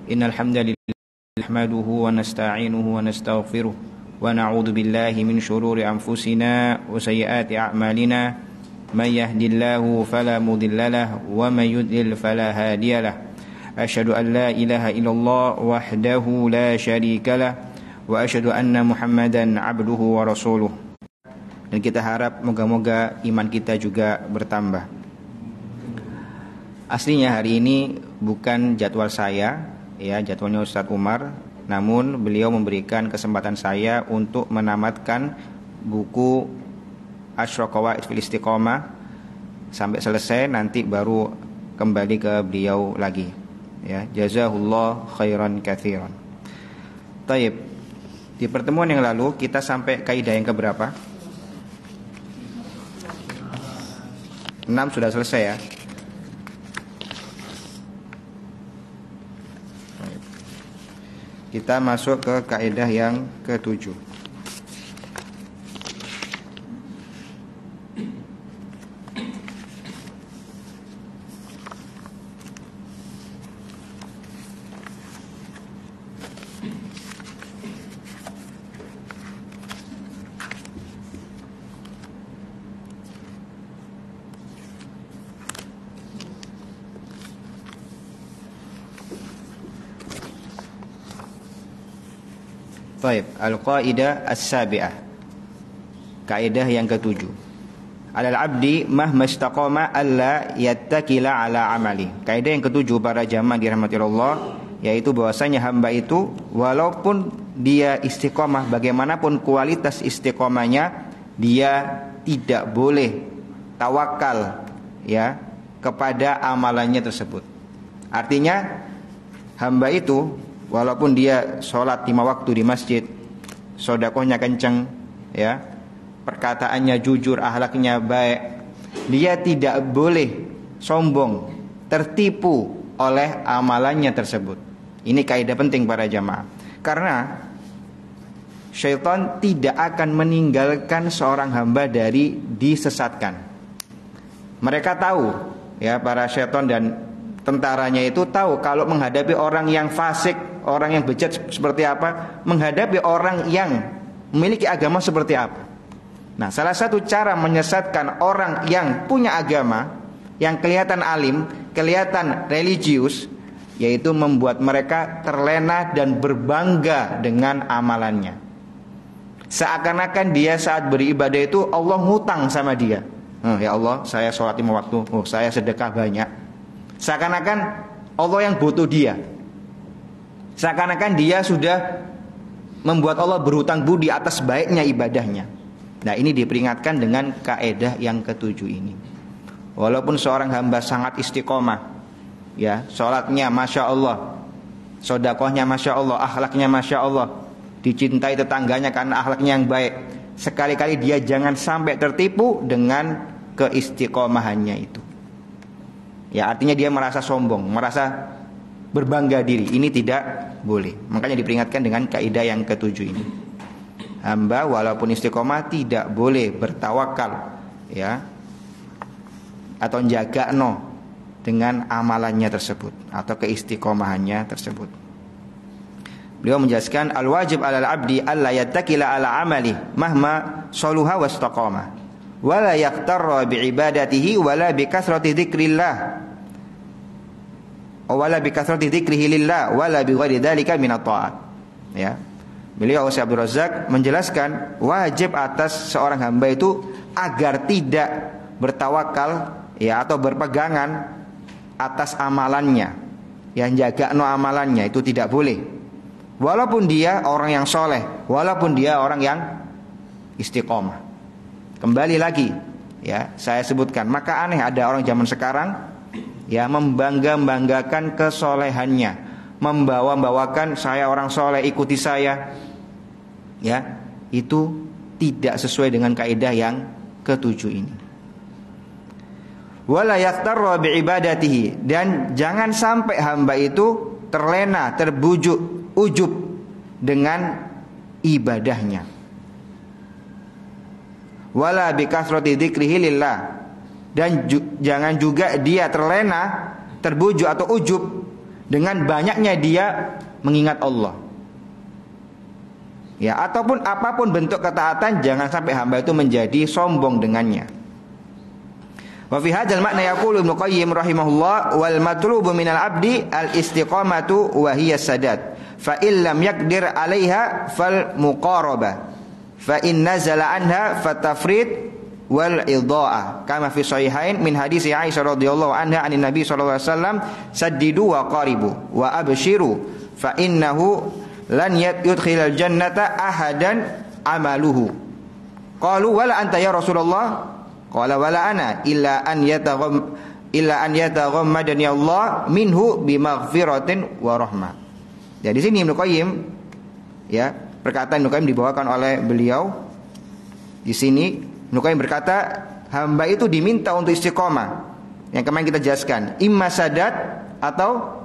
Innal hamdalillah nahmaduhu wa nasta'inuhu wa nastaghfiruh wa na'udzu billahi min shururi anfusina wa sayyiati a'malina may yahdihillahu fala mudhillalah wa may yudlil fala hadiyalah. Asyhadu an la ilaha illallah wahdahu la syarikalah wa asyhadu anna Muhammadan abduhu wa rasuluh. Dan kita harap moga-moga iman kita juga bertambah. Aslinya hari ini bukan jadwal saya, ya, jadwalnya Ustadz Umar. Namun beliau memberikan kesempatan saya untuk menamatkan buku Asyra Qawaid fil Istiqomah sampai selesai, nanti baru kembali ke beliau lagi. Ya, jazahullah khairan katsiran. Taib. Di pertemuan yang lalu kita sampai kaidah yang keberapa? 6 sudah selesai ya. Kita masuk ke kaidah yang ke-7. Baik, al-qaidah as-sabi'ah. Kaidah yang ke-7. Alal abdi mahma istaqama alla yattakila ala amali. Kaidah yang ke-7 para jamaah dirahmati Allah, yaitu bahwasanya hamba itu walaupun dia istiqomah, bagaimanapun kualitas istiqomahnya, dia tidak boleh tawakal ya kepada amalannya tersebut. Artinya hamba itu walaupun dia sholat 5 waktu di masjid, sedekahnya kenceng, ya, perkataannya jujur, akhlaknya baik, dia tidak boleh sombong, tertipu oleh amalannya tersebut. Ini kaidah penting para jamaah. Karena syaitan tidak akan meninggalkan seorang hamba dari disesatkan. Mereka tahu, ya, para syaitan dan tentaranya itu tahu kalau menghadapi orang yang fasik, orang yang bejat seperti apa, menghadapi orang yang memiliki agama seperti apa. Nah, salah satu cara menyesatkan orang yang punya agama, yang kelihatan alim, kelihatan religius, yaitu membuat mereka terlena dan berbangga dengan amalannya. Seakan-akan dia saat beribadah itu Allah ngutang sama dia. Ya Allah, saya sholat 5 waktu, saya sedekah banyak. Seakan-akan Allah yang butuh dia. Seakan-akan dia sudah membuat Allah berhutang budi atas baiknya ibadahnya. Nah, ini diperingatkan dengan kaidah yang ke-7 ini. Walaupun seorang hamba sangat istiqomah, ya, sholatnya masya Allah, sedekahnya masya Allah, akhlaknya masya Allah, dicintai tetangganya karena akhlaknya yang baik, sekali-kali dia jangan sampai tertipu dengan keistiqomahannya itu. Ya, artinya dia merasa sombong, merasa berbangga diri. Ini tidak boleh. Makanya diperingatkan dengan kaidah yang ke-7 ini. Hamba walaupun istiqomah tidak boleh bertawakal, ya, atau njagakno dengan amalannya tersebut atau keistiqomahannya tersebut. Beliau menjelaskan al-wajib 'alal 'abdi alla yattakila 'ala 'amali mahma saluha wastaqama wa la yaqtarra bi ibadatihi wa la bi kasrati dzikrillah wa la bi kasrati dzikrihi lillah wa la bi ghairi dzalika min at-ta'at. Ya. Beliau Syekh Abdul Razak menjelaskan wajib atas seorang hamba itu agar tidak bertawakal, ya, atau berpegangan atas amalannya, yang jaga amalannya itu tidak boleh. Walaupun dia orang yang soleh, walaupun dia orang yang istiqomah. Kembali lagi, ya, saya sebutkan, maka aneh ada orang zaman sekarang, ya, membanggakan kesolehannya, membawa-bawakan saya orang soleh, ikuti saya, ya, itu tidak sesuai dengan kaidah yang ke-7 ini. Wala yaqtarra bi ibadatihi, dan jangan sampai hamba itu terlena, terbujuk, ujub dengan ibadahnya. Wala bi kasrati dzikrihi lillah, dan jangan juga dia terlena, terbujuk atau ujub dengan banyaknya dia mengingat Allah. Ya, ataupun apapun bentuk ketaatan, jangan sampai hamba itu menjadi sombong dengannya. Wa fi hadzal makna yaqulu Ibnu Qayyim rahimahullah wal matlubu minal abdi al istiqamatu wa hiya sadat. Fa illam yaqdir 'alaiha fal muqarabah. Fa in nazala anha fatafrid wal idha'ah kama fi sahihain min hadis Aisyah radhiyallahu anha anin Nabi sallallahu alaihi wasallam saddidu wa qaribu wa abshiru fa innahu lan yudkhilal jannata ahadan amaluhu. Qalu wala anta ya Rasulullah? Qala wala ana illa an yataghammadani Allah minhu bimaghfiratin wa rahmah. Jadi sini Ibnu Qayyim, ya, perkataan Ibnu Qayyim dibawakan oleh beliau di sini. Ibnu Qayyim berkata, hamba itu diminta untuk istiqomah. Yang kemarin kita jelaskan, imma sadat atau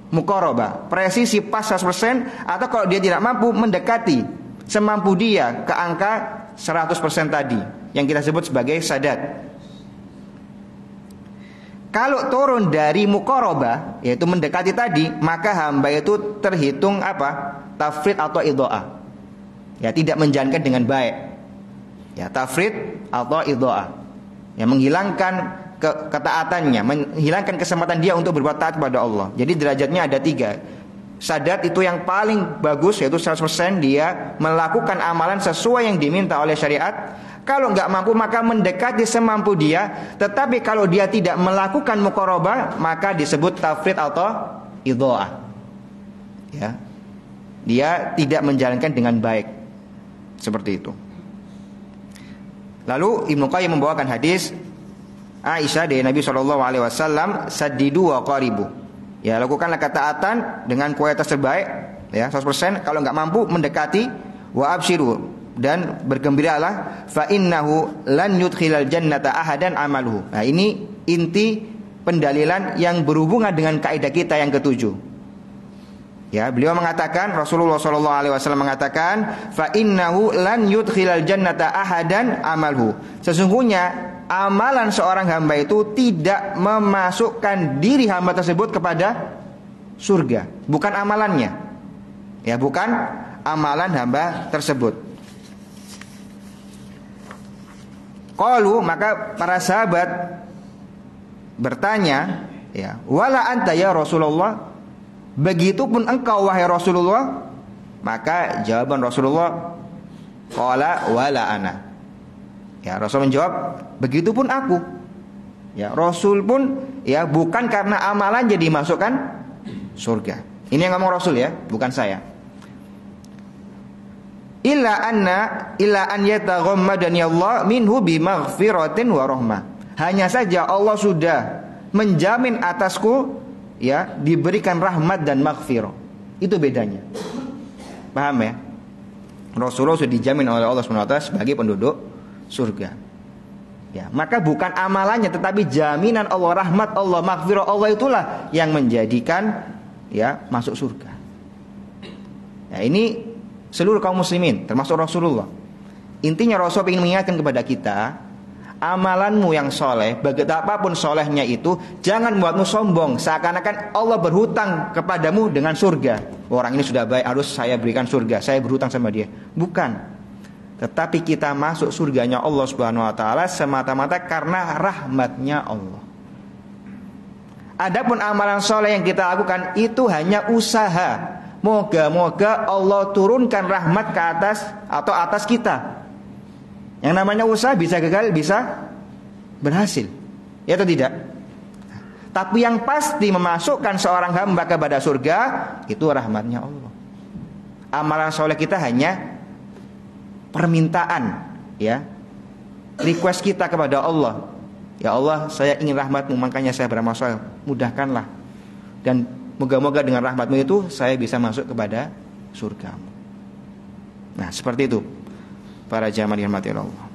muqarabah, presisi pas 100%, atau kalau dia tidak mampu mendekati semampu dia ke angka 100% tadi yang kita sebut sebagai sadat. Kalau turun dari muqarabah, yaitu mendekati tadi, maka hamba itu terhitung apa? Tafrid atau idha'ah. Ya, tidak menjalankan dengan baik. Ya, tafrid atau idha'ah. Ya, menghilangkan ketaatannya, menghilangkan kesempatan dia untuk berbuat taat kepada Allah. Jadi derajatnya ada 3. Sadat itu yang paling bagus, yaitu 100% dia melakukan amalan sesuai yang diminta oleh syariat. Kalau nggak mampu maka mendekati semampu dia. Tetapi kalau dia tidak melakukan muqarabah, maka disebut tafrid atau idha'ah. Ya, dia tidak menjalankan dengan baik. Seperti itu. Lalu Ibnu Qayyim membawakan hadis Aisyah dari Nabi SAW, saddidu wa qaribu. Ya, lakukanlah ketaatan dengan kualitas terbaik, ya, 100%. Kalau enggak mampu mendekati, wa abshiru, dan bergembiralah, fa innahu lan yudkhilal jannata ahadan amaluhu. Nah, ini inti pendalilan yang berhubungan dengan kaidah kita yang ketujuh. Ya, beliau mengatakan, Rasulullah SAW mengatakan, fa innahu lan yudkhilal jannata ahadan amaluhu. Sesungguhnya amalan seorang hamba itu tidak memasukkan diri hamba tersebut kepada surga, bukan amalannya. Ya, bukan amalan hamba tersebut. Qalu, maka para sahabat bertanya, ya, wala anta ya Rasulullah? Begitupun engkau wahai Rasulullah? Maka jawaban Rasulullah, qala wala ana. Ya, Rasul menjawab, begitupun aku. Ya, Rasul pun, ya, bukan karena amalan jadi masukkan surga. Ini yang ngomong Rasul, ya, bukan saya. Illa an yataghammadani Allah minhu bimaghfiratin wa rahmah. Hanya saja Allah sudah menjamin atasku, ya, diberikan rahmat dan maghfirah. Itu bedanya. Paham, ya? Rasulullah sudah dijamin oleh Allah SWT sebagai penduduk surga. Ya, maka bukan amalannya tetapi jaminan Allah, rahmat Allah, maghfirah Allah itulah yang menjadikan, ya, masuk surga. Ya, ini seluruh kaum muslimin termasuk Rasulullah. Intinya Rasul ingin mengingatkan kepada kita, amalanmu yang soleh, bagaimanapun solehnya itu, jangan membuatmu sombong seakan-akan Allah berhutang kepadamu dengan surga. Orang ini sudah baik, harus saya berikan surga, saya berhutang sama dia. Bukan. Tetapi kita masuk surganya Allah Subhanahu wa taala semata-mata karena rahmatnya Allah. Adapun amalan soleh yang kita lakukan itu hanya usaha. Moga-moga Allah turunkan rahmat ke atas atau atas kita. Yang namanya usaha bisa gagal, bisa berhasil, ya atau tidak? Tapi yang pasti memasukkan seorang hamba kepada surga itu rahmatnya Allah. Amalan soleh kita hanya permintaan, ya, request kita kepada Allah. Ya Allah, saya ingin rahmatmu, makanya saya beramal soleh, mudahkanlah. Dan moga-moga dengan rahmatmu itu saya bisa masuk kepada surgamu. Nah, seperti itu para jamaah dirahmati Allah.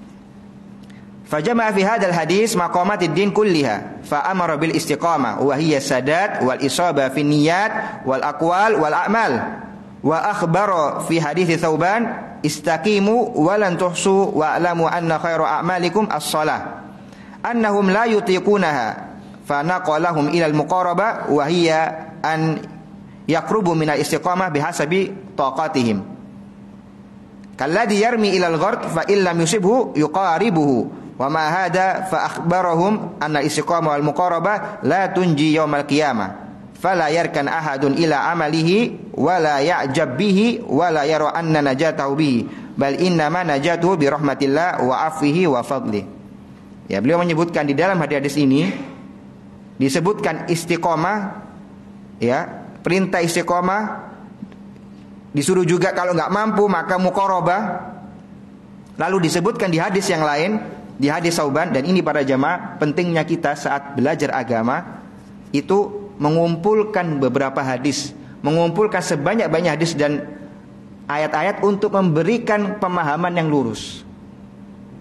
Fajama'a fi hadzal hadis maqamatid din kulliha fa amara bil istiqamah wa hiya sadat wal isabah fi niyyat wal aqwal wal a'mal wa akhbara fi hadits Tsauban istaqimu wa lan tuhsu wa a'lamu anna khairu a'malikum as-shalah annahum la yutiqunaha fa naqalahum ila al-muqarabah wa hiya an yaqrubu minal istiqamah bihasabi taqatihim. Kalladhi yarmi ilal ghard fa illam yusibhu yuqaribuhu. Wa ma hadha fa akhbarahum anna istiqamah wal muqarabah la tunji yaumal qiyamah. Fala yarkan ahadun ila amalihi wa la ya'jab bihi wa la yara anna najatahu bihi bal innama najatuhu bi rahmatillah wa afihi wa fadli. Ya, beliau menyebutkan di dalam hadis ini disebutkan istiqomah, ya, perintah istiqomah, disuruh juga kalau enggak mampu maka muqarabah. Lalu disebutkan di hadis yang lain, di hadis Sauban, dan ini para jamaah pentingnya kita saat belajar agama itu mengumpulkan beberapa hadis, mengumpulkan sebanyak-banyak hadis dan ayat-ayat untuk memberikan pemahaman yang lurus.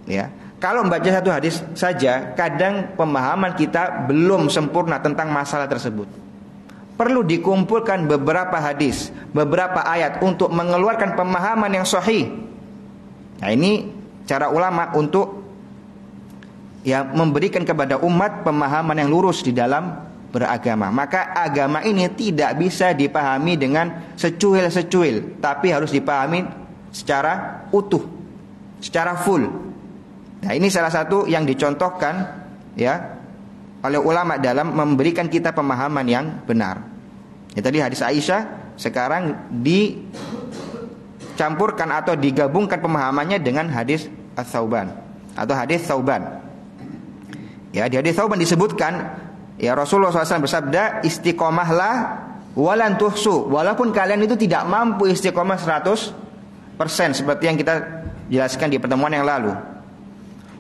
Ya, kalau membaca satu hadis saja, kadang pemahaman kita belum sempurna tentang masalah tersebut. Perlu dikumpulkan beberapa hadis, beberapa ayat untuk mengeluarkan pemahaman yang sahih. Nah, ini cara ulama untuk ya memberikan kepada umat pemahaman yang lurus di dalam beragama. Maka agama ini tidak bisa dipahami dengan secuil-secuil, tapi harus dipahami secara utuh, secara full. Nah, ini salah satu yang dicontohkan ya oleh ulama dalam memberikan kita pemahaman yang benar. Ya, tadi hadis Aisyah, sekarang dicampurkan atau digabungkan pemahamannya dengan hadis Ats-Tsauban atau hadis Tsauban. Ya, di hadis Tsauban disebutkan, ya, Rasulullah SAW bersabda, istiqomahlah walan tuhsu, walaupun kalian itu tidak mampu istiqomah 100% seperti yang kita jelaskan di pertemuan yang lalu.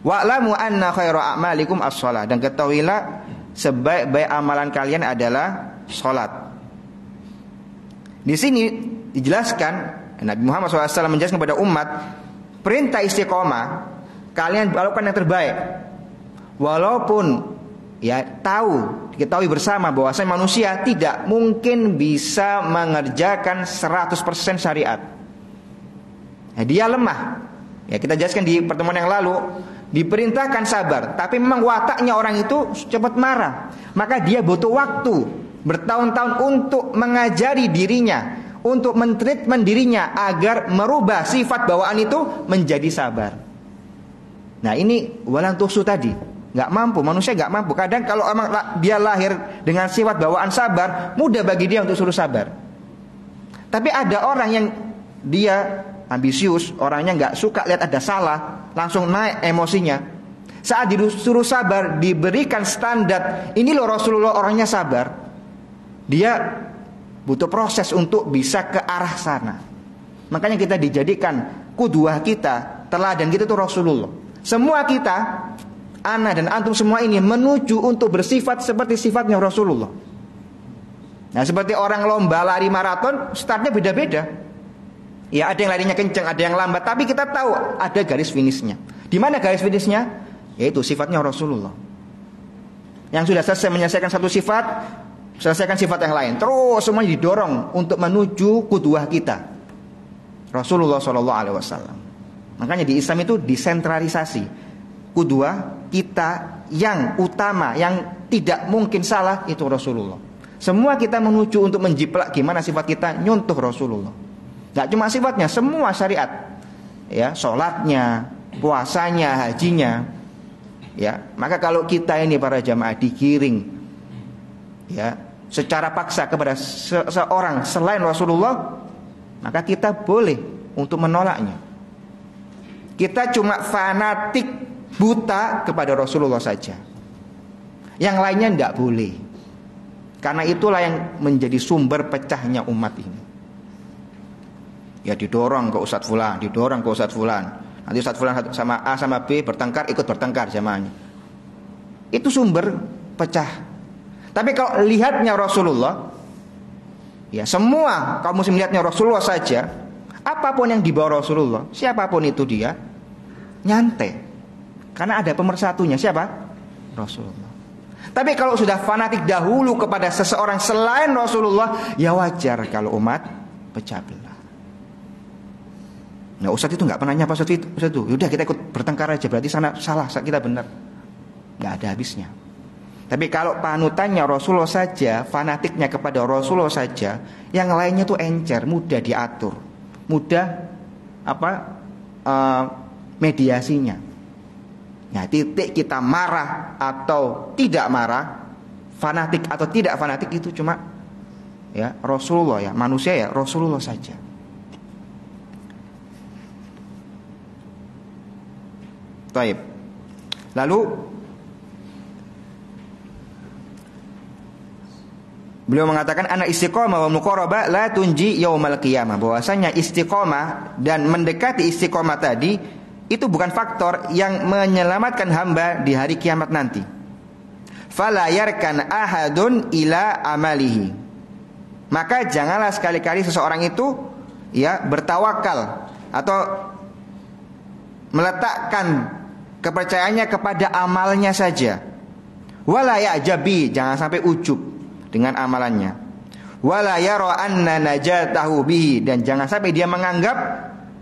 Wa'lamu anna khairu a'malikum as-shalah, dan ketahuilah sebaik-baik amalan kalian adalah salat. Di sini dijelaskan, Nabi Muhammad SAW menjelaskan kepada umat perintah istiqomah, kalian lakukan yang terbaik. Walaupun ya diketahui bersama bahwasanya manusia tidak mungkin bisa mengerjakan 100% syariat. Ya, dia lemah. Ya, kita jelaskan di pertemuan yang lalu, diperintahkan sabar, tapi memang wataknya orang itu cepat marah. Maka dia butuh waktu bertahun-tahun untuk mengajari dirinya, untuk mentreatment dirinya agar merubah sifat bawaan itu menjadi sabar. Nah, ini walan tuhsu tadi, nggak mampu, manusia nggak mampu. Kadang kalau emang dia lahir dengan sifat bawaan sabar, mudah bagi dia untuk suruh sabar. Tapi ada orang yang dia ambisius, orangnya nggak suka lihat ada salah, langsung naik emosinya. Saat disuruh sabar, diberikan standar, ini loh Rasulullah orangnya sabar, dia butuh proses untuk bisa ke arah sana. Makanya kita dijadikan qudwah kita, teladan kita itu Rasulullah. Semua kita, ana dan antum semua ini menuju untuk bersifat seperti sifatnya Rasulullah. Nah, seperti orang lomba lari maraton, startnya beda-beda. Ya, ada yang larinya kencang, ada yang lambat, tapi kita tahu ada garis finishnya. Di mana garis finishnya? Yaitu sifatnya Rasulullah. Yang sudah selesai menyelesaikan satu sifat, selesaikan sifat yang lain. Terus semuanya didorong untuk menuju qudwah kita, Rasulullah SAW. Makanya di Islam itu desentralisasi. Qudwah kita yang utama, yang tidak mungkin salah itu Rasulullah. Semua kita menuju untuk menjiplak gimana sifat kita nyuntuh Rasulullah. Gak cuma sifatnya, semua syariat, ya, sholatnya, puasanya, hajinya, ya. Maka kalau kita ini para jamaah digiring, ya, secara paksa kepada seorang selain Rasulullah, maka kita boleh untuk menolaknya. Kita cuma fanatik buta kepada Rasulullah saja, yang lainnya tidak boleh. Karena itulah yang menjadi sumber pecahnya umat ini. Ya, didorong ke Ustadz Fulan, didorong ke Ustadz Fulan. Nanti Ustadz Fulan sama A sama B bertengkar, ikut bertengkar jamaahnya. Itu sumber pecah. Tapi kalau lihatnya Rasulullah, ya, semua kaum muslim lihatnya Rasulullah saja, apapun yang dibawa Rasulullah, siapapun itu dia, nyantai. Karena ada pemersatunya, siapa? Rasulullah. Tapi kalau sudah fanatik dahulu kepada seseorang selain Rasulullah, ya wajar kalau umat pecah belah. Nah, Ustadz itu nggak pernah nyapa Ustadz itu. Yaudah kita ikut bertengkar aja, berarti sana salah, kita benar. Nggak ada habisnya. Tapi kalau panutannya Rasulullah saja, fanatiknya kepada Rasulullah saja, yang lainnya tuh encer, mudah diatur, mudah mediasinya. Nah, titik kita marah atau tidak marah, fanatik atau tidak fanatik itu cuma ya Rasulullah, ya manusia, ya Rasulullah saja. Taib. Lalu beliau mengatakan anak istiqomah wa muqarabah la tunji yaumal qiyamah, bahwasanya istiqomah dan mendekati istiqomah tadi itu bukan faktor yang menyelamatkan hamba di hari kiamat nanti. Fala yarkan ahadun ila amalihi, maka janganlah sekali-kali seseorang itu ya bertawakal atau meletakkan kepercayaannya kepada amalnya saja. Wala ya'jabi, jangan sampai ujub dengan amalannya. Wala yara anna najatahu bihi, dan jangan sampai dia menganggap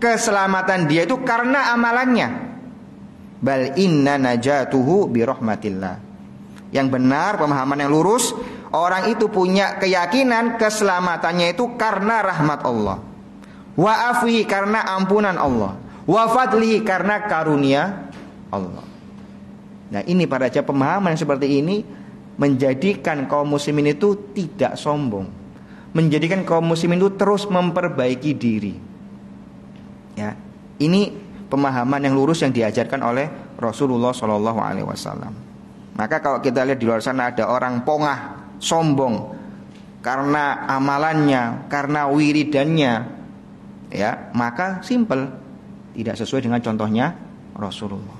keselamatan dia itu karena amalannya. Bal inna najatuhu bi rahmatillah. Yang benar, pemahaman yang lurus, orang itu punya keyakinan keselamatannya itu karena rahmat Allah, wa afihi, karena ampunan Allah, wa fadlihi, karena karunia Allah. Nah, ini pada aja pemahaman seperti ini menjadikan kaum muslimin itu tidak sombong, menjadikan kaum muslimin itu terus memperbaiki diri. Ya, ini pemahaman yang lurus yang diajarkan oleh Rasulullah SAW. Maka kalau kita lihat di luar sana ada orang pongah, sombong karena amalannya, karena wiridannya, ya maka simple, tidak sesuai dengan contohnya Rasulullah.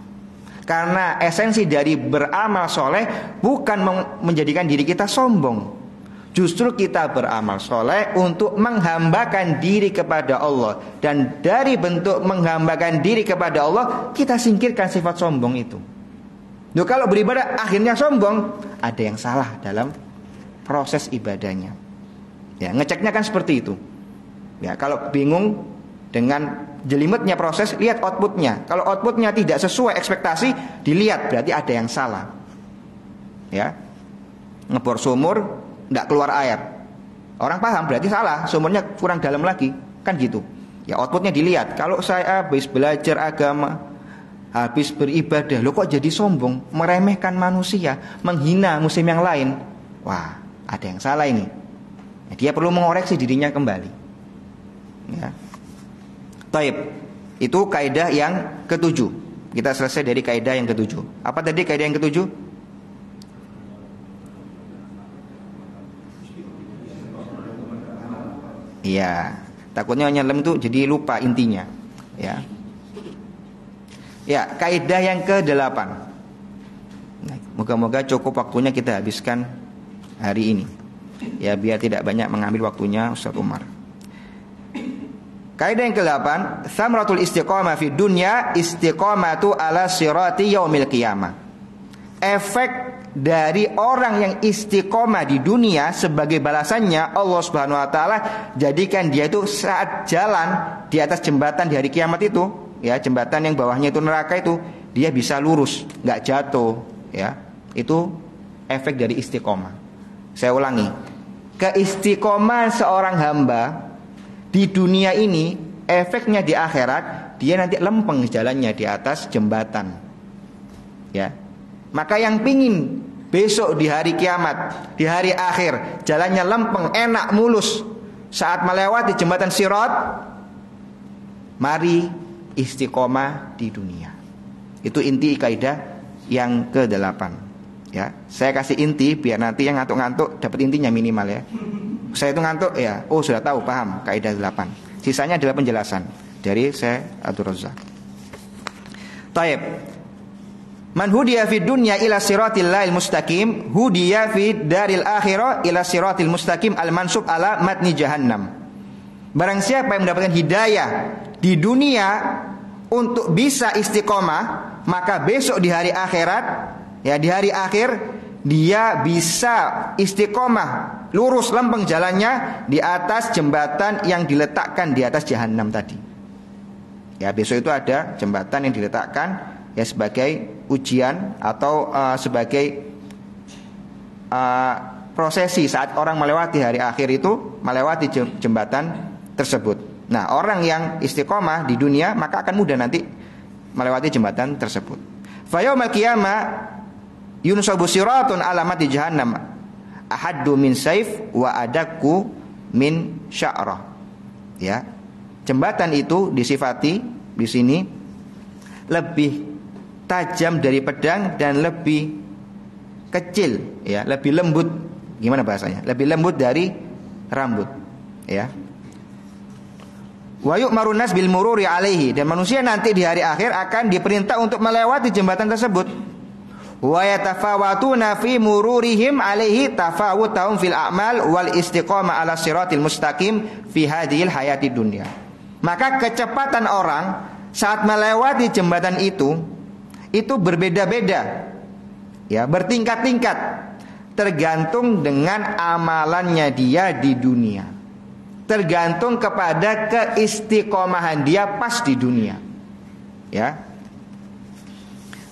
Karena esensi dari beramal soleh bukan menjadikan diri kita sombong. Justru kita beramal soleh untuk menghambakan diri kepada Allah. Dan dari bentuk menghambakan diri kepada Allah, kita singkirkan sifat sombong itu. Loh, kalau beribadah akhirnya sombong, ada yang salah dalam proses ibadahnya. Ya, ngeceknya kan seperti itu. Ya, kalau bingung dengan jelimetnya proses, lihat outputnya. Kalau outputnya tidak sesuai ekspektasi, dilihat berarti ada yang salah. Ya, ngebor sumur nggak keluar air, orang paham berarti salah, sumurnya kurang dalam lagi, kan gitu. Ya, outputnya dilihat. Kalau saya habis belajar agama, habis beribadah, lo kok jadi sombong, meremehkan manusia, menghina muslim yang lain, wah ada yang salah ini. Ya, dia perlu mengoreksi dirinya kembali. Ya. Taib. Itu kaidah yang ketujuh. Kita selesai dari kaidah yang ketujuh. Apa tadi kaidah yang ketujuh? Iya. Takutnya nyelem tuh jadi lupa intinya. Ya. Ya, kaidah yang ke-8. Nah, moga-moga cukup waktunya kita habiskan hari ini. Ya, biar tidak banyak mengambil waktunya Ustaz Umar. Kaidah yang ke-8, thamratul istiqamah fi dunya istiqamatu ala sirati yaumil qiyamah. Efek dari orang yang istiqamah di dunia sebagai balasannya Allah Subhanahu wa taala jadikan dia itu saat jalan di atas jembatan di hari kiamat itu, ya, jembatan yang bawahnya itu neraka itu, dia bisa lurus, enggak jatuh, ya. Itu efek dari istiqamah. Saya ulangi. Keistiqomahan seorang hamba di dunia ini, efeknya di akhirat dia nanti lempeng jalannya di atas jembatan. Ya. Maka yang pingin besok di hari kiamat, di hari akhir, jalannya lempeng, enak, mulus saat melewati jembatan Sirat, mari istiqomah di dunia. Itu inti kaidah yang ke-8. Ya, saya kasih inti biar nanti yang ngantuk-ngantuk dapat intinya minimal ya. Saya itu ngantuk ya, oh sudah tahu, paham kaidah 8. Sisanya adalah penjelasan dari saya Abdul Razak. Taib. Man hudiya fid dunya ila siratil lail mustaqim, hudiya fid daril akhirah ila siratil mustaqim al mansub ala matni jahannam. Barang siapa yang mendapatkan hidayah di dunia untuk bisa istiqomah, maka besok di hari akhirat, ya di hari akhir dia bisa istiqomah, lurus lempeng jalannya di atas jembatan yang diletakkan di atas jahanam tadi. Ya, besok itu ada jembatan yang diletakkan ya sebagai ujian atau sebagai prosesi saat orang melewati hari akhir itu melewati jembatan tersebut. Nah, orang yang istiqomah di dunia maka akan mudah nanti melewati jembatan tersebut. Fa yaumal qiyamah yunsabu siratun alamat di jahannam ahaddu min saif wa adakku min sya'rah. Ya. Jembatan itu disifati di sini lebih tajam dari pedang dan lebih kecil, ya, lebih lembut. Gimana bahasanya? Lebih lembut dari rambut, ya. Wa yu'marun nas bil mururi alaihi, dan manusia nanti di hari akhir akan diperintah untuk melewati jembatan tersebut. Wa yatafawatuna fi mururihim alaihi tafawutahum fil a'mal wal istiqamah ala siratil mustaqim fi hadhil hayatid dunya. Maka kecepatan orang saat melewati jembatan itu berbeda-beda, ya, bertingkat-tingkat, tergantung dengan amalannya dia di dunia, tergantung kepada keistiqomahan dia pas di dunia, ya.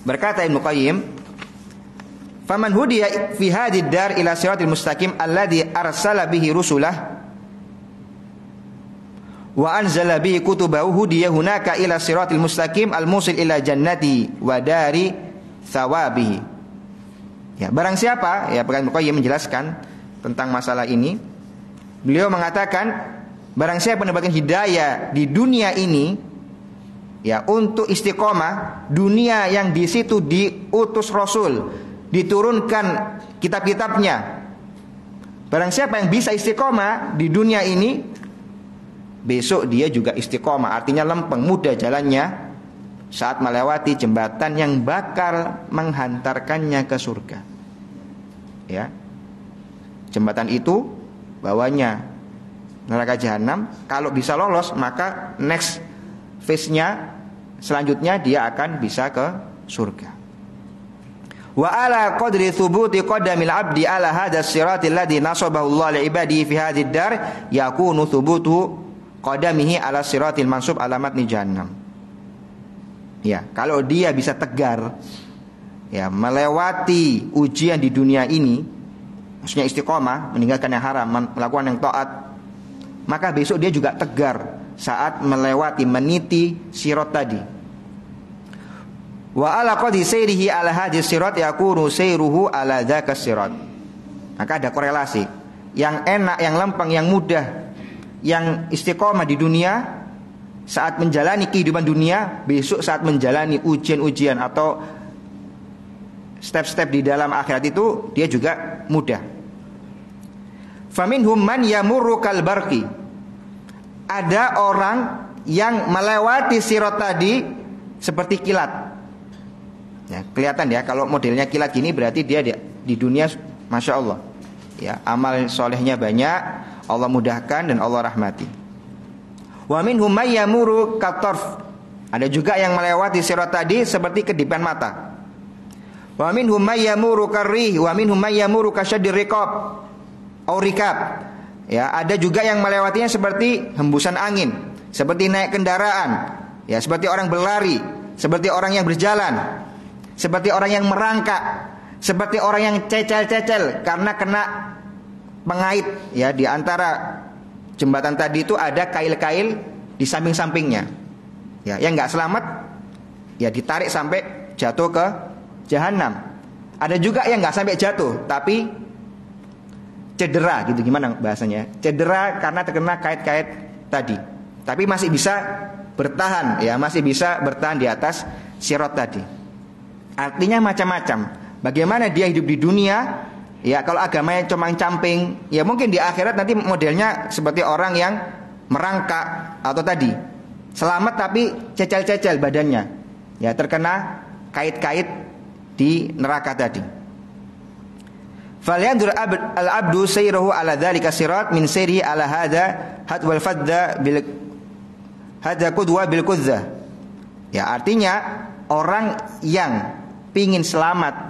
Berkata Ibnu Qayyim, faman hudiya fi hadhid dar ila siratil mustaqim alladhi arsala bihi rusulah wa anzala bihi kutubahu hudiya hunaka ila siratil mustaqim al-musil ila jannati wa dari thawabihi. Ya, barang siapa, ya, Ibnu Qayyim menjelaskan tentang masalah ini. Beliau mengatakan barang siapa mendapatkan hidayah di dunia ini, ya, untuk istiqomah, dunia yang di situ diutus Rasul, diturunkan kitab-kitabnya. Barang siapa yang bisa istiqomah di dunia ini, besok dia juga istiqomah, artinya lempeng, mudah jalannya saat melewati jembatan yang bakal menghantarkannya ke surga. Ya. Jembatan itu bawahnya neraka jahanam. Kalau bisa lolos, maka next phase-nya selanjutnya dia akan bisa ke surga. Wa ala qadri thubuti qadamil abdi ala hadha siratil ladzi nasabahu Allah li ibadihi fi hadhid dar yakunu thubutu qadamihi ala siratil mansub alamat ni jahannam. Ya, kalau dia bisa tegar, ya, melewati ujian di dunia ini, maksudnya istiqomah, meninggalkan yang haram, melakukan yang taat, maka besok dia juga tegar saat melewati, meniti sirat tadi. Wa ala qadi sayrihi ala hadhihi sirat yakunu sayruhu ala dzaka sirat. Maka ada korelasi. Yang enak, yang lempeng, yang mudah, yang istiqomah di dunia saat menjalani kehidupan dunia, besok saat menjalani ujian-ujian atau step-step di dalam akhirat itu dia juga mudah. Faminhum man yamurru kal barqi. Ada orang yang melewati sirat tadi seperti kilat. Ya, kelihatan ya, kalau modelnya kilat gini berarti dia di dunia Masya Allah, ya, amal solehnya banyak, Allah mudahkan dan Allah rahmati. Wa minhum may yamuru katarf. Ada juga yang melewati sirat tadi seperti kedipan mata. Wa minhum may yamuru karrih wa minhum may yamuru kasyaddir riqab au rikab. Ya, ada juga yang melewatinya seperti hembusan angin, seperti naik kendaraan, ya, seperti orang berlari, seperti orang yang berjalan, seperti orang yang merangkak, seperti orang yang cecel-cecel karena kena pengait, ya, di antara jembatan tadi itu ada kail-kail di samping-sampingnya. Ya, yang enggak selamat ya ditarik sampai jatuh ke jahanam. Ada juga yang enggak sampai jatuh tapi cedera gitu, gimana bahasanya? Cedera karena terkena kait-kait tadi. Tapi masih bisa bertahan, ya, masih bisa bertahan di atas sirat tadi. Artinya macam-macam. Bagaimana dia hidup di dunia? Ya, kalau agamanya cuma camping, ya mungkin di akhirat nanti modelnya seperti orang yang merangkak atau tadi selamat tapi cecel-cecel badannya, ya, terkena kait-kait di neraka tadi. Falyandur al-abdu sayruhu ala dzalika sirat min sayrihi ala hadha hadwal fadda bil hadza qudwa bil qudza. Ya, artinya orang yang pingin selamat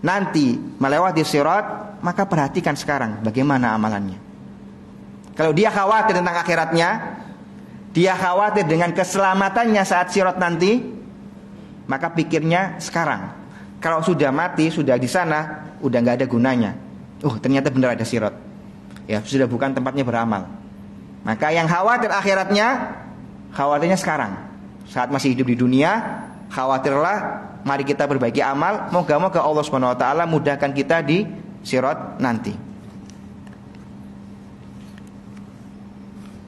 nanti melewati sirat, maka perhatikan sekarang bagaimana amalannya. Kalau dia khawatir tentang akhiratnya, dia khawatir dengan keselamatannya saat sirat nanti, maka pikirnya sekarang. Kalau sudah mati, sudah di sana, udah nggak ada gunanya. Oh, ternyata benar ada sirat. Ya, sudah bukan tempatnya beramal. Maka yang khawatir akhiratnya, khawatirnya sekarang. Saat masih hidup di dunia, khawatirlah, mari kita perbaiki amal, moga-moga Allah Subhanahu wa taala mudahkan kita di sirat nanti.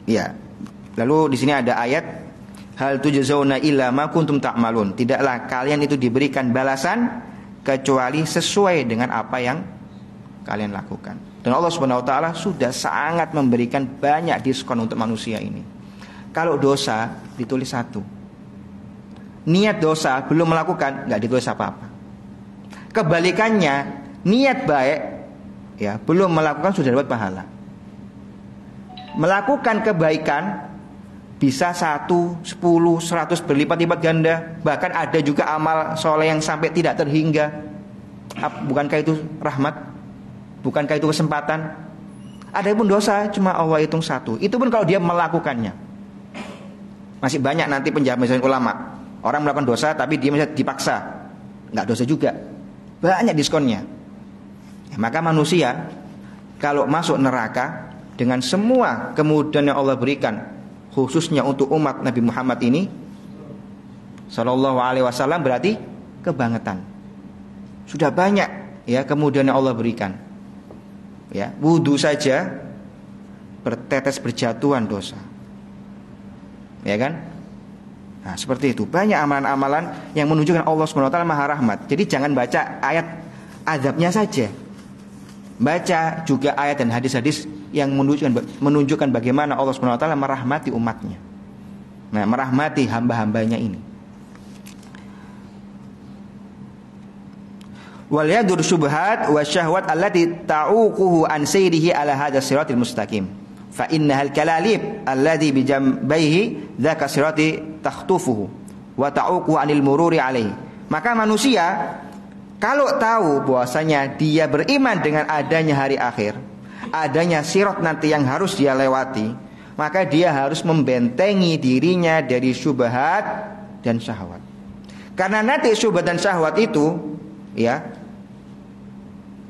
Ya. Lalu di sini ada ayat, hal tujzauna illa ma kuntum ta'malun. Tidaklah kalian itu diberikan balasan kecuali sesuai dengan apa yang kalian lakukan. Dan Allah Subhanahu wa taala sudah sangat memberikan banyak diskon untuk manusia ini. Kalau dosa ditulis 1. Niat dosa belum melakukan, enggak ditulis apa-apa. Kebalikannya, niat baik ya, belum melakukan sudah dapat pahala. Melakukan kebaikan bisa 1, 10, 100 berlipat-lipat ganda. Bahkan ada juga amal soleh yang sampai tidak terhingga. Bukankah itu rahmat? Bukankah itu kesempatan? Ada pun dosa cuma Allah hitung 1. Itu pun kalau dia melakukannya. Masih banyak nanti penjelasan ulama. Orang melakukan dosa tapi dia masih dipaksa, nggak dosa juga. Banyak diskonnya ya. Maka manusia kalau masuk neraka dengan semua kemudahan yang Allah berikan, khususnya untuk umat Nabi Muhammad ini Sallallahu Alaihi Wasallam, berarti kebangetan. Sudah banyak ya kemudahan yang Allah berikan. Ya, wudu saja bertetes berjatuhan dosa. Ya kan? Nah, seperti itu. Banyak amalan-amalan yang menunjukkan Allah SWT Maha Rahmat. Jadi jangan baca ayat azabnya saja. Baca juga ayat dan hadis-hadis yang menunjukkan bagaimana Allah SWT merahmati umatnya. Nah, merahmati hamba-hambanya ini. Wal yadur syubhat wa syahwat allati ta'uquhu an sayrihi ala hadha siratil mustaqim. Fa innahal kalalib alladhi bijambaihi dzaka sirati takhtufuhu wa ta'uqu 'anil mururi alaihi. Maka manusia kalau tahu bahwasanya dia beriman dengan adanya hari akhir, adanya sirat nanti yang harus dia lewati, maka dia harus membentengi dirinya dari syubhat dan syahwat. Karena nanti syubhat dan syahwat itu ya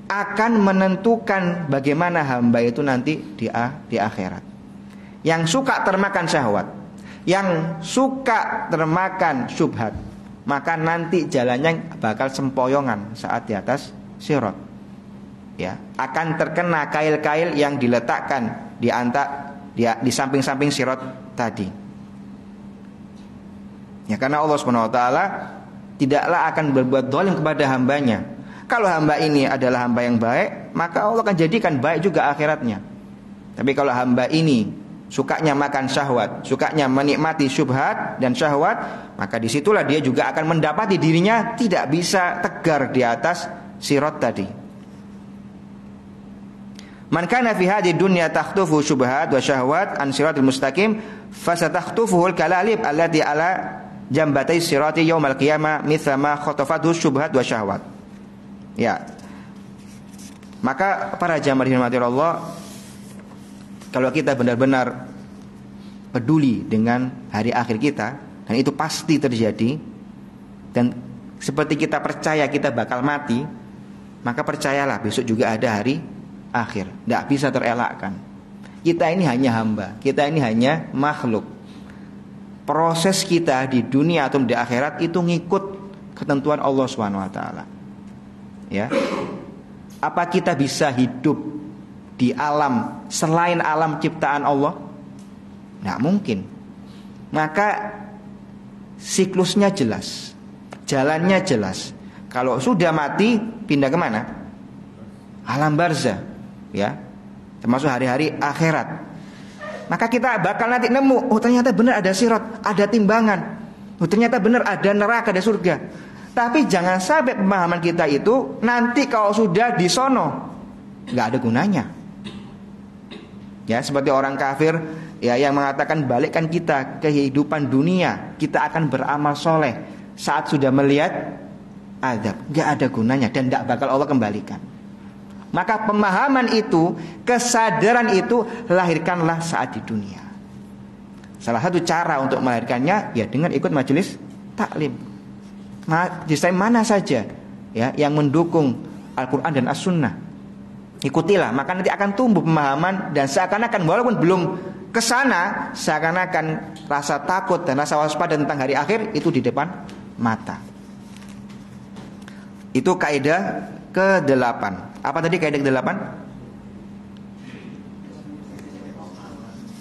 akan menentukan bagaimana hamba itu nanti di akhirat. Yang suka termakan syahwat, yang suka termakan syubhat, maka nanti jalannya bakal sempoyongan saat di atas sirat. Ya, akan terkena kail-kail yang diletakkan di samping-samping sirat tadi. Ya, karena Allah Subhanahu wa taala tidaklah akan berbuat zalim kepada hambanya. Kalau hamba ini adalah hamba yang baik, maka Allah akan jadikan baik juga akhiratnya. Tapi kalau hamba ini sukanya makan syahwat, sukanya menikmati syubhat dan syahwat, maka disitulah dia juga akan mendapati dirinya tidak bisa tegar di atas sirat tadi. Man kana fi hadhihi dunya takhtufu syubhat wa syahwat an siratil mustaqim fasatakhtufuhu al-kalalib allati ala jambatay sirati yaumal qiyamah mithla ma khatafathu syubhat wa syahwat. Ya. Maka para jamaah dirahmati Allah, kalau kita benar-benar peduli dengan hari akhir kita, dan itu pasti terjadi, dan seperti kita percaya kita bakal mati, maka percayalah besok juga ada hari akhir. Tidak bisa terelakkan. Kita ini hanya hamba, kita ini hanya makhluk. Proses kita di dunia atau di akhirat itu ngikut ketentuan Allah SWT. Ya, apa kita bisa hidup di alam selain alam ciptaan Allah? Nggak mungkin. Maka siklusnya jelas, jalannya jelas. Kalau sudah mati, pindah kemana? Alam barzah, ya, termasuk hari-hari akhirat. Maka kita bakal nanti nemu, oh ternyata benar ada sirat, ada timbangan. Oh ternyata benar ada neraka, ada surga. Tapi jangan sampai pemahaman kita itu nanti kalau sudah di sono nggak ada gunanya. Ya, seperti orang kafir ya yang mengatakan balikkan kita ke kehidupan dunia, kita akan beramal soleh. Saat sudah melihat azab, nggak ada gunanya dan nggak bakal Allah kembalikan. Maka pemahaman itu, kesadaran itu lahirkanlah saat di dunia. Salah satu cara untuk melahirkannya ya dengan ikut majelis taklim. Majelis mana saja ya yang mendukung Al-Quran dan As-Sunnah, Ikutilah, maka nanti akan tumbuh pemahaman dan seakan-akan walaupun belum ke sana, seakan-akan rasa takut dan rasa waspada tentang hari akhir itu di depan mata. Itu kaidah ke-8. Apa tadi kaidah ke-8?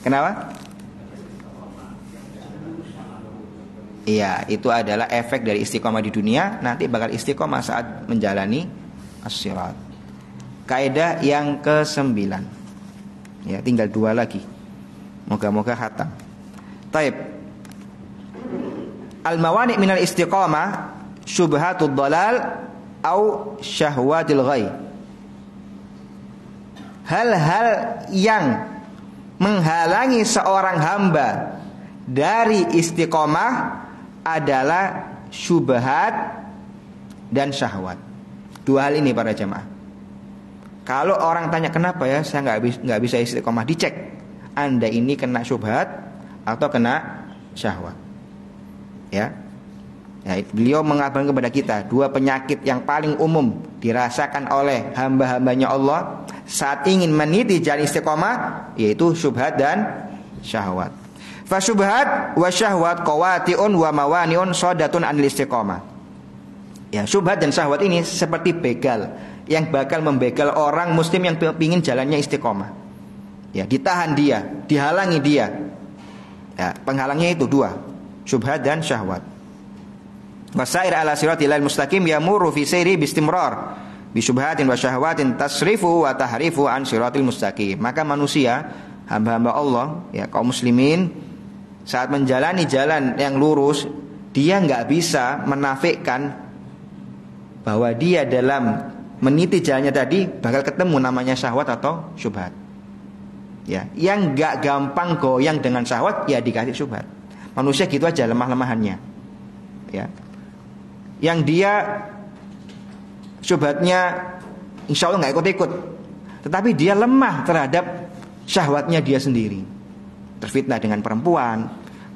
Kenapa? Iya, itu adalah efek dari istiqomah di dunia, nanti bakal istiqomah saat menjalani as-sirat. Kaidah yang ke-9. Ya, tinggal 2 lagi. Moga-moga khatam. Taib. Al-mawani' minal istiqamah syubhatud dhalal au syahwatil ghai. Hal-hal yang menghalangi seorang hamba dari istiqomah adalah syubhat dan syahwat. 2 hal ini para jemaah. Kalau orang tanya kenapa ya saya nggak bisa istiqomah, dicek Anda ini kena syubhat atau kena syahwat. Ya, beliau mengabarkan kepada kita 2 penyakit yang paling umum dirasakan oleh hamba-hambanya Allah saat ingin meniti jalan istiqomah, yaitu syubhat dan syahwat. Fa syubhat wa syahwat qawati'un wa mawani'un sadatun anil istiqomah. Ya, syubhat dan syahwat ini seperti begal yang bakal membegal orang muslim yang ingin jalannya istiqomah. Ya, ditahan dia, dihalangi dia. Ya, penghalangnya itu 2, syubhat dan syahwat. Wasair ala siratil mustaqim yamuru fi sayri bistimrar bi syubhatin wa syahwatin tasrifu wa tahrifu an siratil mustaqim. Maka manusia, hamba-hamba Allah, ya kaum muslimin, saat menjalani jalan yang lurus, dia enggak bisa menafikkan bahwa dia dalam meniti jalannya tadi bakal ketemu namanya syahwat atau syubhat. Ya, yang enggak gampang goyang dengan syahwat ya dikasih syubhat. Manusia gitu aja lemah-lemahannya. Ya. Yang dia syubhatnya insya Allah nggak ikut-ikut, tetapi dia lemah terhadap syahwatnya dia sendiri. Terfitnah dengan perempuan,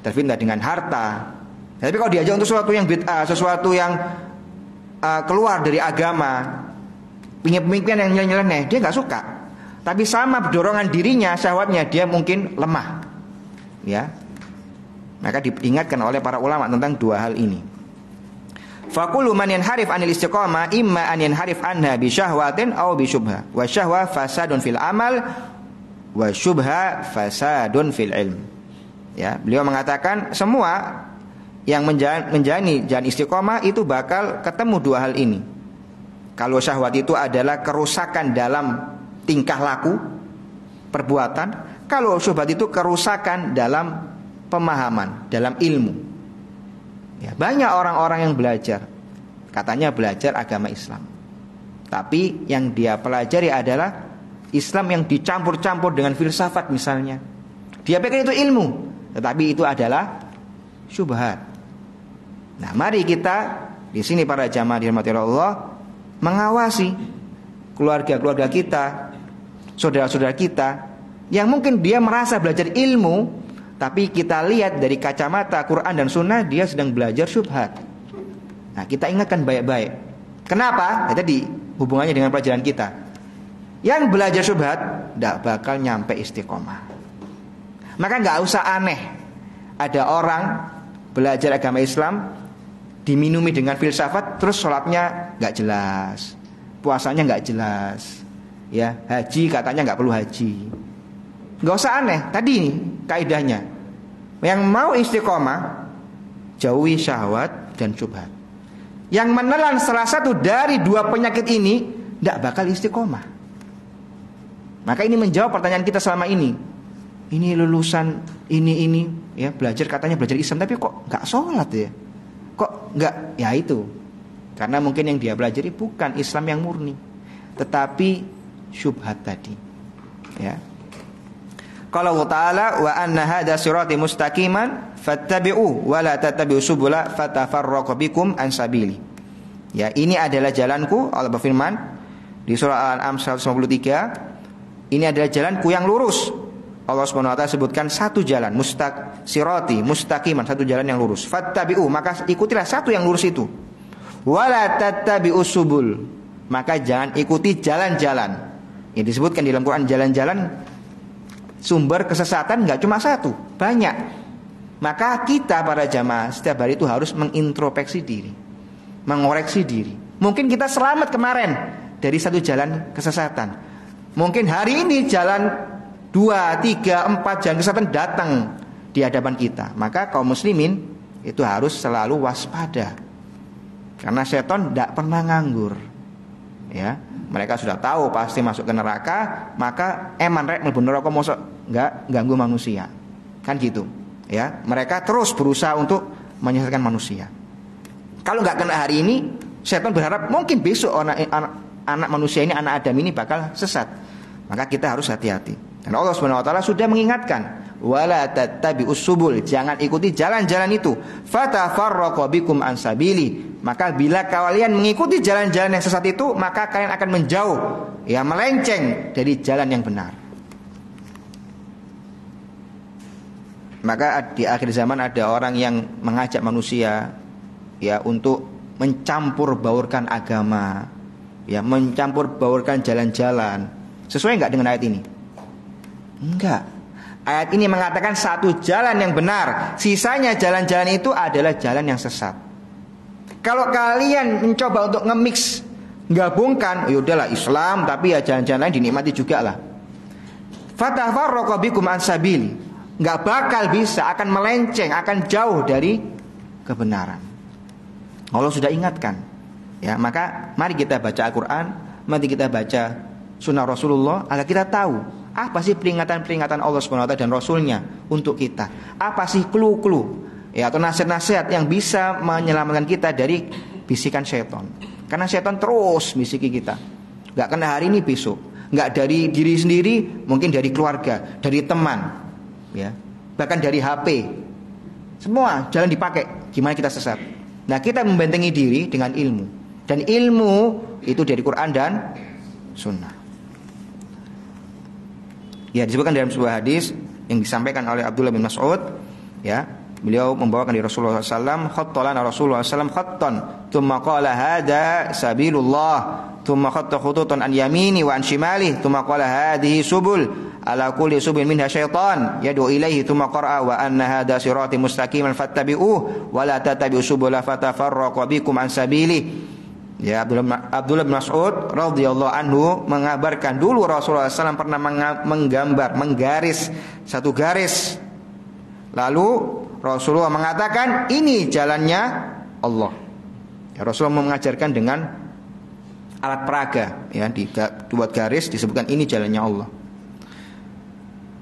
terfitnah dengan harta. Tapi kalau diajak untuk sesuatu yang bid'ah, sesuatu yang keluar dari agama, punya pemikiran yang nyeleneh, dia nggak suka. Tapi sama dorongan dirinya, syahwatnya dia mungkin lemah. Ya, maka diingatkan oleh para ulama tentang 2 hal ini. Faqulu man yanharif anil istiqamah imma an yanharif anha bi syahwatin aw bi syubha. Wa syahwa fasadun fil amal wa syubha fasadun fil ilm. Ya, beliau mengatakan semua yang menjalani jalan istiqamah itu bakal ketemu 2 hal ini. Kalau syahwat itu adalah kerusakan dalam tingkah laku, perbuatan. Kalau syubhat itu kerusakan dalam pemahaman, dalam ilmu. Ya, banyak orang-orang yang belajar, katanya belajar agama Islam, tapi yang dia pelajari adalah Islam yang dicampur-campur dengan filsafat misalnya. Dia pikir itu ilmu, tetapi itu adalah syubhat. Nah, mari kita di sini para jamaah dirahmati Allah mengawasi keluarga-keluarga kita, saudara-saudara kita yang mungkin dia merasa belajar ilmu, tapi kita lihat dari kacamata Quran dan Sunnah dia sedang belajar syubhat. Nah, kita ingatkan baik-baik. Kenapa? Ya, tadi hubungannya dengan pelajaran kita. Yang belajar syubhat tidak bakal nyampe istiqomah. Maka nggak usah aneh ada orang belajar agama Islam diminumi dengan filsafat, terus sholatnya nggak jelas, puasanya nggak jelas, ya haji katanya nggak perlu haji. Nggak usah aneh. Tadi ini kaidahnya. Yang mau istiqomah jauhi syahwat dan syubhat. Yang menelan salah satu dari 2 penyakit ini tidak bakal istiqomah. Maka ini menjawab pertanyaan kita selama ini. Ini lulusan ini ya belajar, katanya belajar Islam, tapi kok nggak sholat ya? Kok nggak? Ya itu karena mungkin yang dia pelajari bukan Islam yang murni, tetapi syubhat tadi. Ya. Qala Allah Ta'ala wa anna hadza sirati mustaqiman fattabi'u wa la tattabi'u subula fatafarraqu bikum an sabili. Ya, ini adalah jalanku, Allah berfirman di surah Al-An'am 153. Ini adalah jalanku yang lurus. Allah Subhanahu wa taala sebutkan satu jalan, sirati mustaqiman, satu jalan yang lurus. Fattabi'u, maka ikutilah satu yang lurus itu. Wa la tattabi'u subul, maka jangan ikuti jalan-jalan. Ya disebutkan di dalam Quran jalan-jalan sumber kesesatan nggak cuma satu, banyak. Maka kita para jamaah setiap hari itu harus mengintrospeksi diri, mengoreksi diri. Mungkin kita selamat kemarin dari satu jalan kesesatan. Mungkin hari ini jalan 2, 3, 4 jalan kesesatan datang di hadapan kita. Maka kaum muslimin itu harus selalu waspada. Karena setan tidak pernah nganggur. Ya, mereka sudah tahu pasti masuk ke neraka, maka eman rek mlebu neraka mosok enggak ganggu manusia. Kan gitu. Ya, mereka terus berusaha untuk menyesatkan manusia. Kalau nggak kena hari ini, setan berharap mungkin besok anak manusia ini, anak Adam ini bakal sesat. Maka kita harus hati-hati. Dan Allah Subhanahu wa taala sudah mengingatkan, wala tattabi'us subul, jangan ikuti jalan-jalan itu. Fatafarraqu bikum an sabili. Maka bila kalian mengikuti jalan-jalan yang sesat itu, maka kalian akan menjauh, ya melenceng dari jalan yang benar. Maka di akhir zaman ada orang yang mengajak manusia ya untuk mencampur baurkan agama, ya mencampur baurkan jalan-jalan. Sesuai enggak dengan ayat ini? Enggak. Ayat ini mengatakan satu jalan yang benar, sisanya jalan-jalan itu adalah jalan yang sesat. Kalau kalian mencoba untuk nge-mix, gabungkan, ya udahlah Islam tapi ya jalan-jalan lain dinikmati juga lah. Fatafarraqu bikum an sabili. Nggak bakal bisa, akan melenceng, akan jauh dari kebenaran. Allah sudah ingatkan. Ya, maka mari kita baca Al-Quran, mari kita baca Sunnah Rasulullah, agar kita tahu apa sih peringatan-peringatan Allah SWT dan Rasulnya untuk kita. Apa sih clue-clue, ya atau nasihat-nasihat yang bisa menyelamatkan kita dari bisikan setan. Karena setan terus bisiki kita. Nggak kena hari ini besok, nggak dari diri sendiri, mungkin dari keluarga, dari teman. Ya, bahkan dari HP, semua jalan dipakai. Gimana kita sesat? Nah, kita membentengi diri dengan ilmu, dan ilmu itu dari Quran dan Sunnah. Ya, disebutkan dalam sebuah hadis yang disampaikan oleh Abdullah bin Mas'ud. Ya, beliau membawakan dari Rasulullah SAW, khattalan Rasulullah SAW khattan, thumma qala hada sabilullah, thumma khatta khututan an yamini wa an shimali, thumma qala hadhihi subul, ala kulli subin minha syaitan yad'u ilaihi, thumma qara'a wa anna hadha sirati mustaqiman fattabi'uh wa la tattabi'us subula fatafarraqu bikum an sabili. Ya, Abdullah bin Mas'ud radhiyallahu anhu mengabarkan dulu Rasulullah SAW pernah menggaris satu garis. Lalu Rasulullah mengatakan ini jalannya Allah. Ya, Rasulullah mengajarkan dengan alat peraga, ya dibuat garis disebutkan ini jalannya Allah.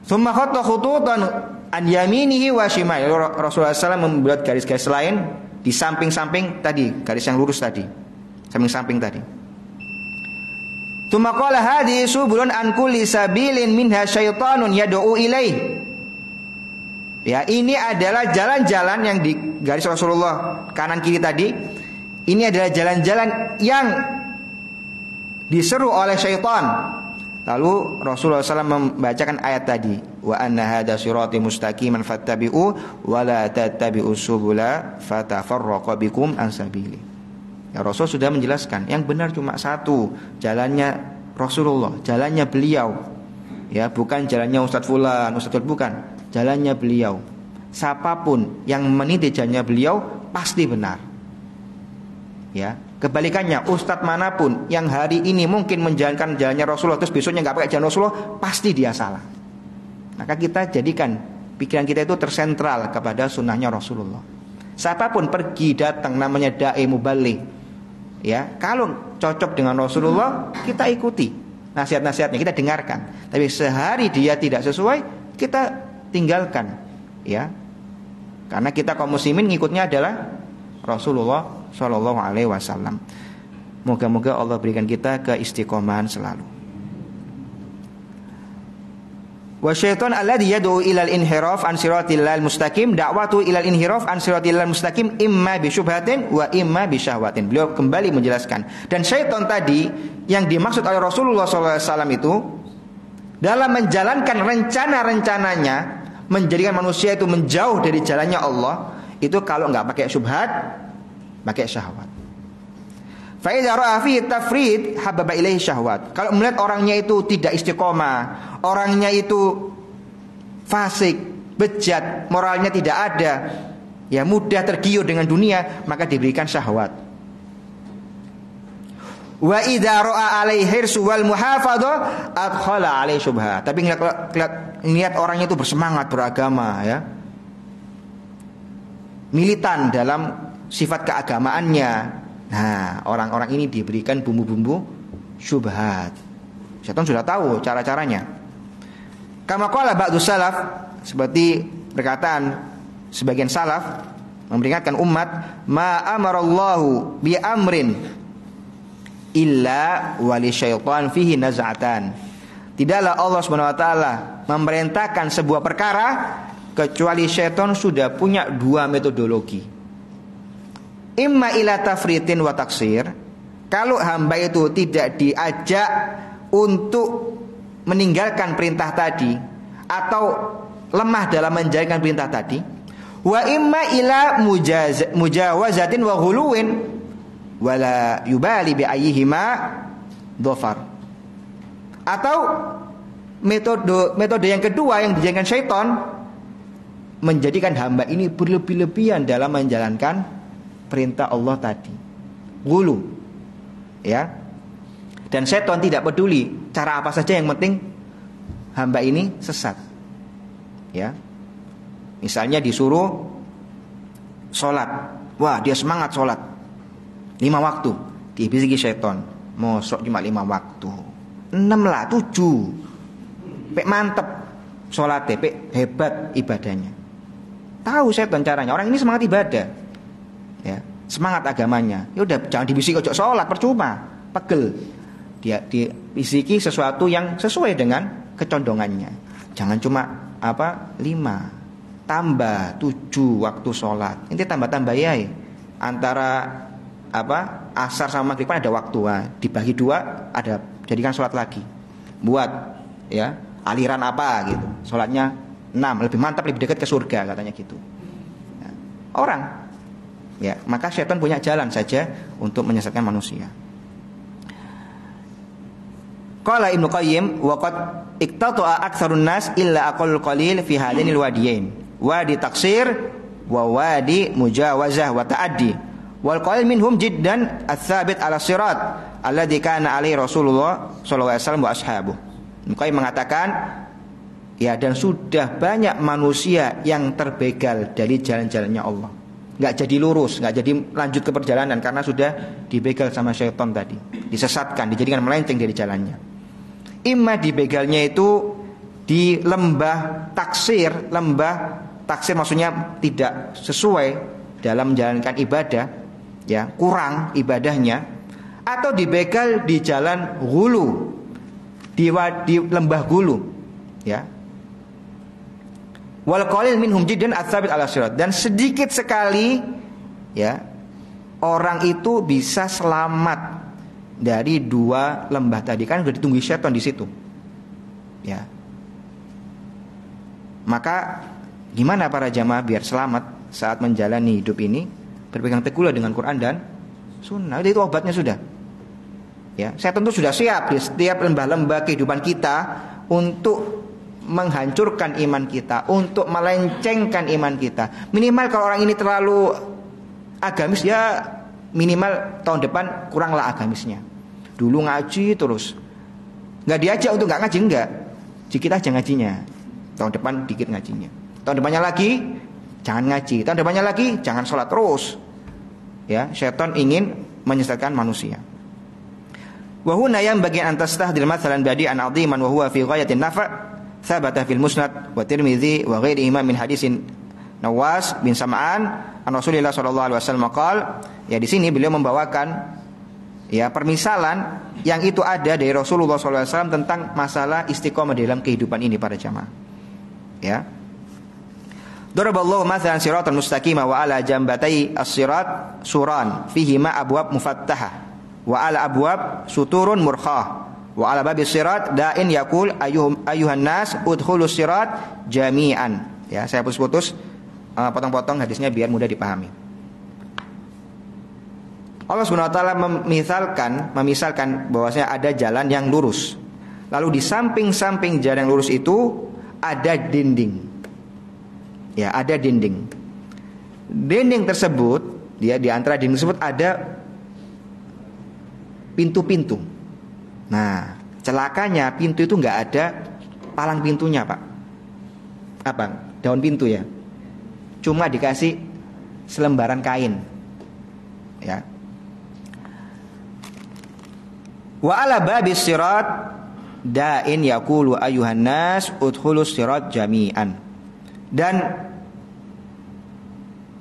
Tsumma khatta khututan an yaminihi wa shimali. Rasulullah SAW membuat garis-garis lain di samping-samping tadi, garis yang lurus tadi, samping-samping tadi. Tsumma qala hadhihi subulun an kulli sabilin minha syaitanun yad'u ilaih. Ya, ini adalah jalan-jalan yang di garis Rasulullah kanan kiri tadi. Ini adalah jalan-jalan yang diseru oleh syaitan. Lalu Rasulullah SAW membacakan ayat tadi, wa anna hadza sirati mustaqiman fattabi'u wa la tattabi'us subula fatafarraqu bikum an sabili. Ya, Rasul sudah menjelaskan yang benar cuma satu, jalannya Rasulullah, jalannya beliau. Ya, bukan jalannya Ustadz Fulan, Ustadz Fulan, bukan. Jalannya beliau. Siapapun yang meniti jalannya beliau pasti benar. Ya, kebalikannya ustadz manapun yang hari ini mungkin menjalankan jalannya Rasulullah terus besoknya nggak pakai jalan Rasulullah, pasti dia salah. Maka kita jadikan pikiran kita itu tersentral kepada sunnahnya Rasulullah. Siapapun pergi datang namanya da'i muballigh, ya kalau cocok dengan Rasulullah kita ikuti nasihat-nasihatnya, kita dengarkan. Tapi sehari dia tidak sesuai, kita tinggalkan, ya. Karena kita kaum muslimin ngikutnya adalah Rasulullah Shallallahu Alaihi Wasallam. Moga-moga Allah berikan kita keistiqomahan selalu. Wa syaitan alladhi yad'u ilal inhiraf an siratil mustaqim da'watu ilal inhiraf an siratil mustaqim imma bi syubhatin wa imma bi syahwatin. Beliau kembali menjelaskan, dan syaitan tadi yang dimaksud oleh Rasulullah SAW itu dalam menjalankan rencana-rencananya menjadikan manusia itu menjauh dari jalannya Allah, itu kalau nggak pakai syubhat, pakai syahwat. Fa idza ra'a fi tafrid hababa ilaihi syahwat. Kalau melihat orangnya itu tidak istiqomah, orangnya itu fasik, bejat, moralnya tidak ada, ya mudah tergiur dengan dunia, maka diberikan syahwat. Wa idza ra'a alaihi hirsu wal muhafadzah adkhala alaihi syubhat. Tapi ngelihat orangnya itu bersemangat beragama, ya, militan dalam sifat keagamaannya. Nah, orang-orang ini diberikan bumbu-bumbu syubhat. Syaitan sudah tahu cara-caranya. Kama qala ba'du salaf, seperti perkataan sebagian salaf memperingatkan umat, ma amarallahu bi amrin illa wali syaitan fihi naz'atan. Tidaklah Allah Subhanahu wa taala memerintahkan sebuah perkara kecuali syaitan sudah punya dua metodologi. Imma ila tafritin wa taksir. Kalau hamba itu tidak diajak untuk meninggalkan perintah tadi atau lemah dalam menjalankan perintah tadi, wa imma ila mujawazatin wa ghuluwin wala yubali bi ayyihima dhafar. Atau metode yang kedua yang dijadikan syaitan, menjadikan hamba ini berlebih-lebihan dalam menjalankan perintah Allah tadi, ghulu, ya. Dan syaitan tidak peduli cara apa saja, yang penting hamba ini sesat, ya. Misalnya disuruh sholat, wah dia semangat sholat 5 waktu, dibisiki syaitan, mosok cuma 5 waktu, 6 lah, 7, pek mantep sholatnya, pek hebat ibadahnya. Tahu syaitan caranya, orang ini semangat ibadah, ya, semangat agamanya. Ya udah, jangan dibisiki ojo sholat, percuma, pegel. Dia dibisiki sesuatu yang sesuai dengan kecondongannya. Jangan cuma 5, tambah 7 waktu sholat. Ini tambah-tambah ya. Antara asar sama maghrib kan ada waktu, dibagi 2, ada jadikan sholat lagi. Buat, ya, aliran apa gitu. Sholatnya 6, lebih mantap, lebih dekat ke surga katanya gitu. Ya, orang, ya, maka syaitan punya jalan saja untuk menyesatkan manusia. Qala Ibnu Qayyim wa qad iqtata'a aktsarun nas illa aqallul qalil fi hadainil wadiyain, wadi taksir wa wadi mujawazah wa ta'addi, wal qalil minhum jiddan ats-tsabit 'ala sirat alladzi kana 'alaihi Rasulullah sallallahu alaihi wasallam wa ashabuh. Ibnu Qayyim mengatakan, ya, dan sudah banyak manusia yang terbegal dari jalan-jalannya Allah, nggak jadi lurus, nggak jadi lanjut ke perjalanan karena sudah dibegal sama syaitan tadi, disesatkan, dijadikan melenceng dari jalannya. Imma dibegalnya itu di lembah taksir maksudnya tidak sesuai dalam menjalankan ibadah, ya, kurang ibadahnya, atau dibegal di jalan ghulu, di lembah ghulu, ya. Wal qalil minhum jiddan ats-tsabit 'ala sirat, dan sedikit sekali, ya, orang itu bisa selamat dari 2 lembah tadi, kan sudah ditunggu syaitan di situ, ya. Maka gimana para jamaah biar selamat saat menjalani hidup ini? Berpegang teguhlah dengan Quran dan Sunnah. Itu obatnya sudah, ya. Syaitan itu sudah siap di setiap lembah-lembah kehidupan kita untuk menghancurkan iman kita, untuk melencengkan iman kita. Minimal kalau orang ini terlalu agamis, ya minimal tahun depan kuranglah agamisnya. Dulu ngaji terus, nggak diajak untuk nggak ngaji, enggak, dikit aja ngajinya. Tahun depan dikit ngajinya. Tahun depannya lagi jangan ngaji. Tahun depannya lagi jangan sholat terus. Ya, syaitan ingin menyesatkan manusia. Wa huna yang bagian antastahdil mathalan badi'an 'aziman wa huwa fi ghayatin nafa' thabata fil musnad wa Tirmidzi wa ghairihi min hadisin Nawas bin Sam'an an Rasulillah sallallahu alaihi wasallam qala. Ya, di sini beliau membawakan, ya, permisalan yang itu ada dari Rasulullah sallallahu alaihi wasallam tentang masalah istiqomah dalam kehidupan ini para jamaah. Ya. Daraballahu mathalan siratan mustaqima wa ala jambatai as-sirat suran fihi ma abwab mufattahah wa ala abwab suturun murkhah wa ala babis sirat da'in yaqul ayyuhan nas udkhulus sirat jami'an. Ya, saya putus-putus, potong-potong hadisnya biar mudah dipahami. Allah Subhanahu wa taala memisalkan bahwasanya ada jalan yang lurus. Lalu di samping-samping jalan yang lurus itu ada dinding. Ya, ada dinding. Dinding tersebut, dia di antara dinding tersebut ada pintu-pintu. Nah, celakanya pintu itu nggak ada palang pintunya, Pak. Apa? Daun pintu ya. Cuma dikasih selembaran kain. Ya. Wa ala babis sirat da'in yaqulu ayuhan nas udkhulus sirat jami'an. Dan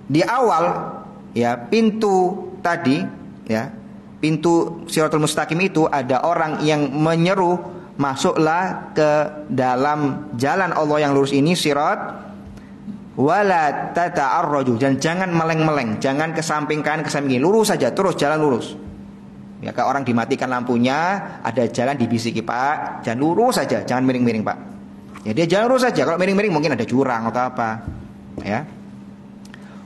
di awal ya pintu tadi ya, pintu Shiratul Mustaqim itu ada orang yang menyeru, masuklah ke dalam jalan Allah yang lurus ini, sirat, wala tata'arraju, dan jangan meleng-meleng, jangan ke samping kanan ke samping kiri, lurus saja, terus jalan lurus. Ya, kalau orang dimatikan lampunya, ada jalan dibisiki, Pak, jangan lurus saja, jangan miring-miring, Pak. Ya, dia jalan lurus saja. Kalau miring-miring mungkin ada jurang atau apa. Ya.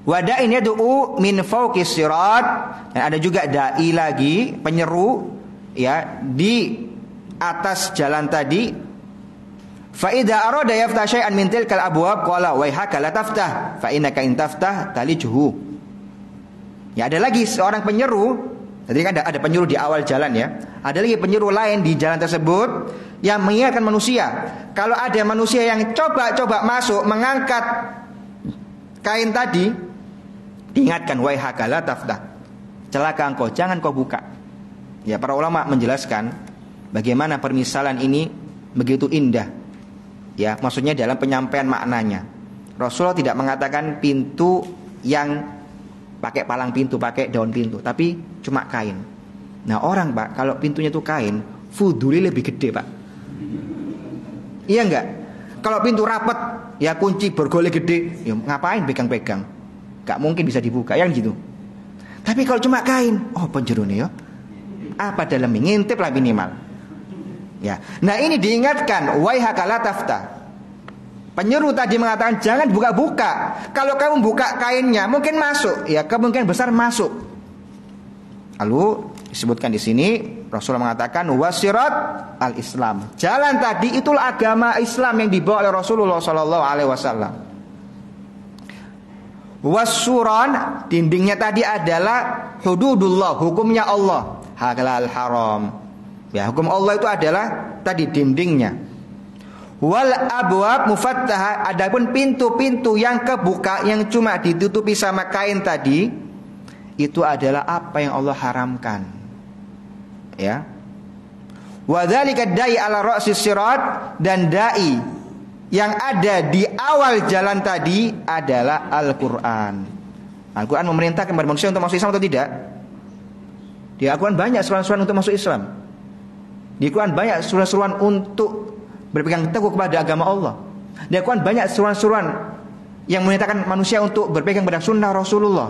Wada'in yad'u min fawqis sirat, dan ada juga dai lagi, penyeru ya di atas jalan tadi. Fa idza arada yaftah syai'an min tilkal abwab qala waihaka la taftah fa innaka in taftah talijhu. Ya, ada lagi seorang penyeru. Tadi kan ada penyeru di awal jalan ya. Ada lagi penyeru lain di jalan tersebut yang mengingatkan manusia. Kalau ada manusia yang coba-coba masuk mengangkat kain tadi, diingatkan waihaka la taftah. Celaka engkau, jangan kau buka. Ya, para ulama menjelaskan bagaimana permisalan ini begitu indah. Ya, maksudnya dalam penyampaian maknanya. Rasulullah tidak mengatakan pintu yang pakai palang pintu, pakai daun pintu, tapi cuma kain. Nah, orang, Pak, kalau pintunya itu kain, fuduli lebih gede, Pak. Iya enggak? Kalau pintu rapat, ya kunci bergole gede, ya ngapain pegang-pegang? Gak mungkin bisa dibuka, yang gitu. Tapi kalau cuma kain, oh penjerune ya. Apa dalamnya? Ngintip lah minimal. Ya. Nah, ini diingatkan, waihaka la taftah. Penyeru tadi mengatakan jangan buka-buka. Kalau kamu buka kainnya mungkin masuk, ya kemungkinan besar masuk. Lalu disebutkan di sini Rasulullah mengatakan wasirat al-Islam. Jalan tadi itulah agama Islam yang dibawa oleh Rasulullah sallallahu alaihi wasallam. Wasuran, dindingnya tadi adalah hududullah, hukumnya Allah, halal haram. Ya, hukum Allah itu adalah tadi dindingnya. Wal abwab mufattaha, adapun pintu-pintu yang kebuka yang cuma ditutupi sama kain tadi, itu adalah apa yang Allah haramkan. Ya. Wa dzalika dai ala ra'sis sirat, dan dai yang ada di awal jalan tadi adalah Al-Qur'an. Al-Qur'an memerintahkan kepada manusia untuk masuk Islam atau tidak? Di Al-Qur'an banyak seruan-seruan untuk masuk Islam. Di Al-Qur'an banyak seruan-seruan untuk berpegang teguh kepada agama Allah. Di Al-Quran banyak seruan-seruan yang memerintahkan manusia untuk berpegang pada sunnah Rasulullah.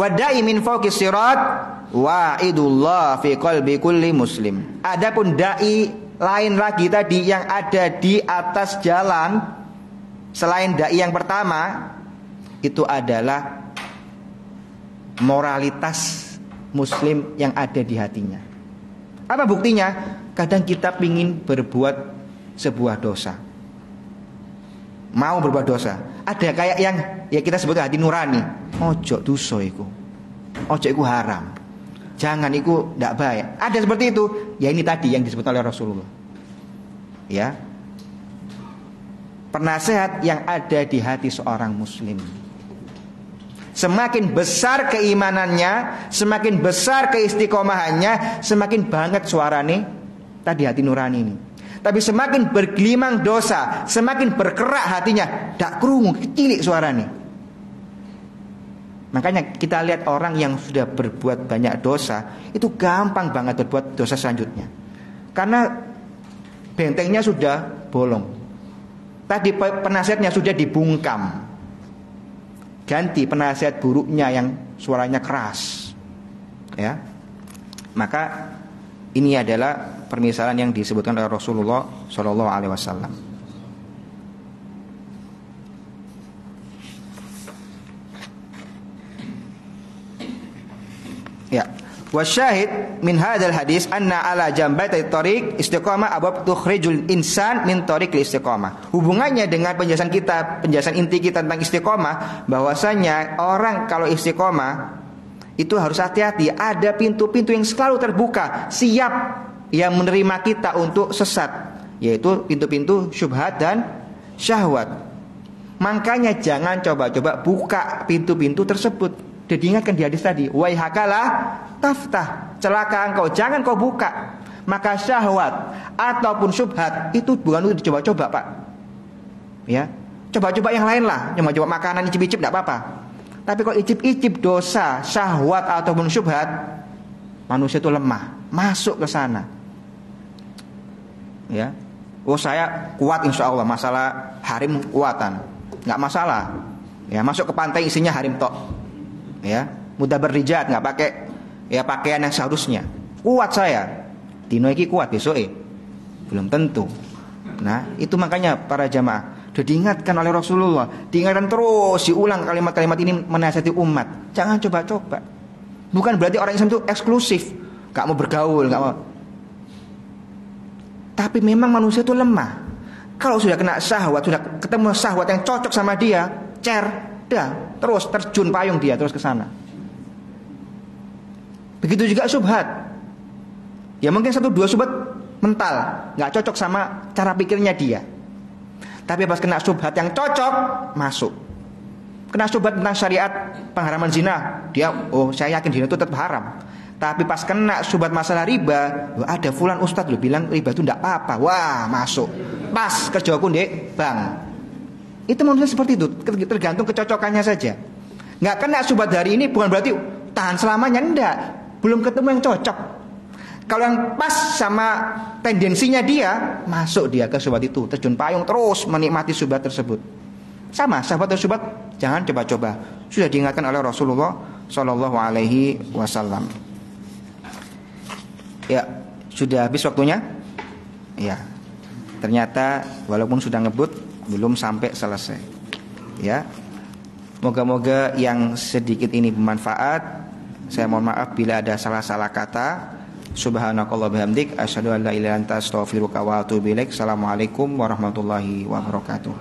Wada'i min fawqis sirat wa'idullah fi qalbi kulli muslim. Adapun dai lain lagi tadi yang ada di atas jalan selain dai yang pertama, itu adalah moralitas muslim yang ada di hatinya. Apa buktinya? Kadang kita pingin berbuat sebuah dosa, mau berbuat dosa. Ada kayak yang ya kita sebut hati nurani. Ojo dosa iku, ojo iku haram, jangan iku ndak baik. Ada seperti itu. Ya ini tadi yang disebut oleh Rasulullah. Ya, penasehat yang ada di hati seorang muslim. Semakin besar keimanannya, semakin besar keistiqomahannya, semakin banget suarane tadi hati nurani ini. Tapi semakin bergelimang dosa, semakin berkerak hatinya, dak krungu, cilik suaranya. Makanya kita lihat orang yang sudah berbuat banyak dosa, itu gampang banget berbuat dosa selanjutnya. Karena bentengnya sudah bolong. Tadi penasihatnya sudah dibungkam. Ganti penasihat buruknya yang suaranya keras. Ya. Maka ini adalah permisalan yang disebutkan oleh Rasulullah Shallallahu Alaihi Wasallam. Ya. Wasyahid min hadzal hadis anna ala jambatai tariq istiqamah abab tukhrijul insan min tariqil istiqamah. Hubungannya dengan penjelasan kita, penjelasan inti kita tentang istiqamah, bahwasanya orang kalau istiqamah itu harus hati-hati, ada pintu-pintu yang selalu terbuka, siap yang menerima kita untuk sesat, yaitu pintu-pintu syubhat dan syahwat. Makanya jangan coba-coba buka pintu-pintu tersebut. Diingatkan di hadis tadi, waihakalah taftah, celaka engkau, jangan kau buka. Maka syahwat ataupun syubhat itu bukan untuk dicoba-coba, Pak. Ya, coba-coba yang lain lah, coba-coba makanan icip-icip tidak apa-apa. Tapi kalau icip-icip dosa, syahwat ataupun syubhat, manusia itu lemah, masuk ke sana. Ya, oh saya kuat insya Allah, masalah harim kuatan, nggak masalah. Ya, masuk ke pantai isinya harim tok. Ya, mudah berrijat, nggak pakai ya pakaian yang seharusnya. Kuat saya, dino iki kuat besok belum tentu. Nah, itu makanya para jamaah sudah diingatkan oleh Rasulullah, diingatkan terus, diulang kalimat-kalimat ini menasihati umat. Jangan coba-coba. Bukan berarti orang Islam itu eksklusif, nggak mau bergaul, nggak mau. Tapi memang manusia itu lemah. Kalau sudah kena syahwat, sudah ketemu syahwat yang cocok sama dia, dah terus terjun payung dia terus ke sana. Begitu juga syubhat. Ya mungkin 1-2 syubhat mental, nggak cocok sama cara pikirnya dia. Tapi pas kena syubhat yang cocok, masuk. Kena syubhat tentang syariat pengharaman zina, dia saya yakin zina itu tetap haram. Tapi pas kena syubhat masalah riba, ada fulan ustadz lu bilang riba itu enggak apa-apa. Wah, masuk. Pas kerjaku ndek, Bang. Itu manusia seperti itu, tergantung kecocokannya saja. Nggak kena syubhat hari ini bukan berarti tahan selamanya, enggak. Belum ketemu yang cocok. Kalau yang pas sama tendensinya dia, masuk dia ke syubhat itu, terjun payung terus menikmati syubhat tersebut. Sama, sahabat atau syubhat jangan coba-coba. Sudah diingatkan oleh Rasulullah Shallallahu Alaihi Wasallam. Ya, sudah habis waktunya. Ya, ternyata walaupun sudah ngebut, belum sampai selesai. Ya, moga-moga yang sedikit ini bermanfaat. Saya mohon maaf bila ada salah-salah kata. Subhanakallah bihamdik, asyhadu an la ilaha illa anta astaghfiruka wa atubu ilaik. Assalamualaikum warahmatullahi wabarakatuh.